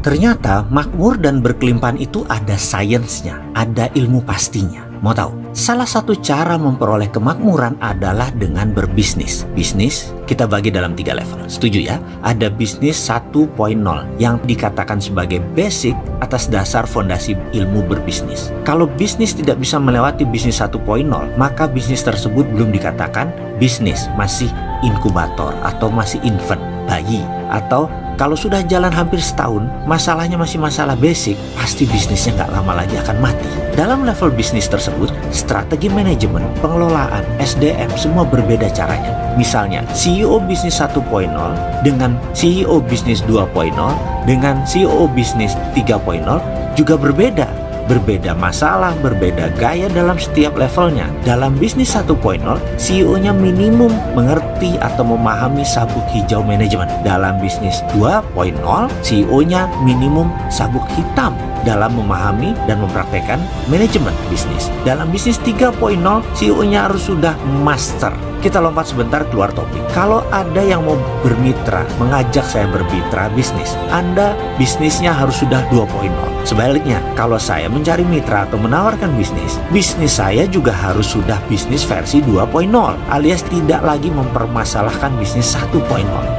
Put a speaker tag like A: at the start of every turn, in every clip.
A: Ternyata makmur dan berkelimpahan itu ada sainsnya, ada ilmu pastinya. Mau tahu? Salah satu cara memperoleh kemakmuran adalah dengan berbisnis. Bisnis kita bagi dalam 3 level. Setuju ya? Ada bisnis 1.0 yang dikatakan sebagai basic atas dasar fondasi ilmu berbisnis. Kalau bisnis tidak bisa melewati bisnis 1.0, maka bisnis tersebut belum dikatakan bisnis, masih inkubator atau masih infant, bayi. Atau kalau sudah jalan hampir setahun, masalahnya masih masalah basic, pasti bisnisnya nggak lama lagi akan mati. Dalam level bisnis tersebut, strategi manajemen, pengelolaan, SDM, semua berbeda caranya. Misalnya, CEO bisnis 1.0 dengan CEO bisnis 2.0 dengan CEO bisnis 3.0 juga berbeda. Berbeda masalah, berbeda gaya dalam setiap levelnya. Dalam bisnis 1.0, CEO-nya minimum mengerti atau memahami sabuk hijau manajemen. Dalam bisnis 2.0, CEO-nya minimum sabuk hitam dalam memahami dan mempraktekkan manajemen bisnis. Dalam bisnis 3.0, CEO-nya harus sudah master. Kita lompat sebentar keluar topik. Kalau ada yang mau bermitra, mengajak saya bermitra bisnis, Anda bisnisnya harus sudah 2.0. Sebaliknya, kalau saya mencari mitra atau menawarkan bisnis, bisnis saya juga harus sudah bisnis versi 2.0, alias tidak lagi mempermasalahkan bisnis 1.0.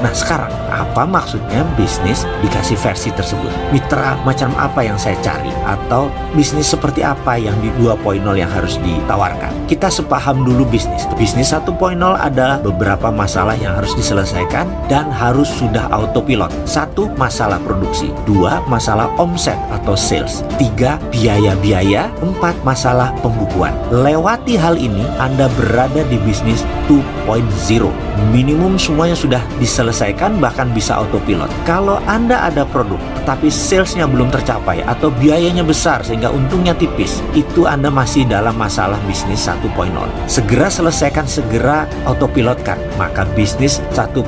A: Nah sekarang, apa maksudnya bisnis dikasih versi tersebut? Mitra macam apa yang saya cari? Atau bisnis seperti apa yang di 2.0 yang harus ditawarkan? Kita sepaham dulu bisnis. Bisnis 1.0 adalah beberapa masalah yang harus diselesaikan dan harus sudah autopilot. 1. Masalah produksi. 2. Masalah omset atau sales. 3. Biaya-biaya. 4. Masalah pembukuan. Lewati hal ini, Anda berada di bisnis 2.0. Minimum semuanya sudah diselesaikan, bahkan bisa autopilot. Kalau Anda ada produk, tetapi salesnya belum tercapai atau biayanya besar sehingga untungnya tipis, itu Anda masih dalam masalah bisnis 1.0. Segera selesaikan, segera autopilotkan, maka bisnis 1.0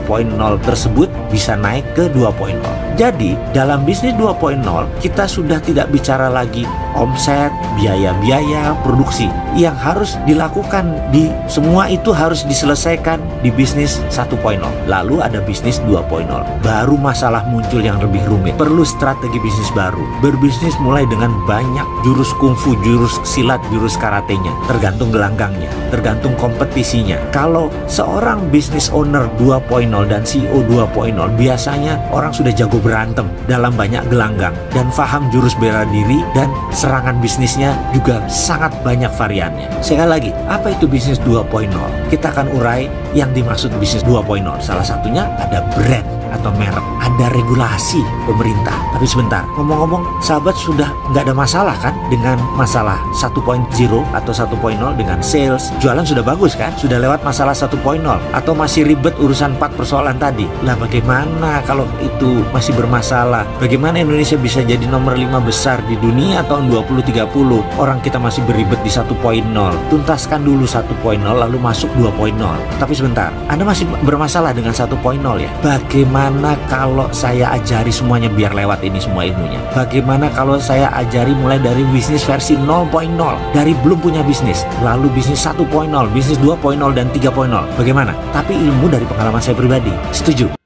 A: tersebut bisa naik ke 2.0. Jadi dalam bisnis 2.0 kita sudah tidak bicara lagi omset, biaya-biaya, produksi. Yang harus dilakukan di semua itu harus diselesaikan di bisnis 1.0. Lalu ada bisnis 2.0. Baru masalah muncul yang lebih rumit. Perlu strategi bisnis baru. Berbisnis mulai dengan banyak jurus kungfu, jurus silat, jurus karatenya. Tergantung gelanggangnya, tergantung kompetisinya. Kalau seorang business owner 2.0 dan CEO 2.0, biasanya orang sudah jago berantem dalam banyak gelanggang dan paham jurus bela diri, dan serangan bisnisnya juga sangat banyak variannya. Sekali lagi, apa itu bisnis 2.0? Kita akan urai yang dimaksud bisnis 2.0. Salah satunya ada brand atau merek, ada regulasi pemerintah. Tapi sebentar, ngomong-ngomong, sahabat sudah nggak ada masalah kan dengan masalah 1.0 atau 1.0 dengan sales, jualan sudah bagus kan? Sudah lewat masalah 1.0 atau masih ribet urusan 4 persoalan tadi? Lah bagaimana kalau itu masih bermasalah? Bagaimana Indonesia bisa jadi nomor 5 besar di dunia tahun 2030? Orang kita masih beribet di 1.0. Tuntaskan dulu 1.0 lalu masuk 2.0. Tapi sebentar, Anda masih bermasalah dengan 1.0 ya? Bagaimana kalau saya ajari semuanya biar lewat ini semua ilmunya? Bagaimana kalau saya ajari mulai dari bisnis versi 0.0, dari belum punya bisnis, lalu bisnis 1.0, bisnis 2.0 dan 3.0? Bagaimana? Tapi ilmu dari pengalaman saya pribadi. Setuju?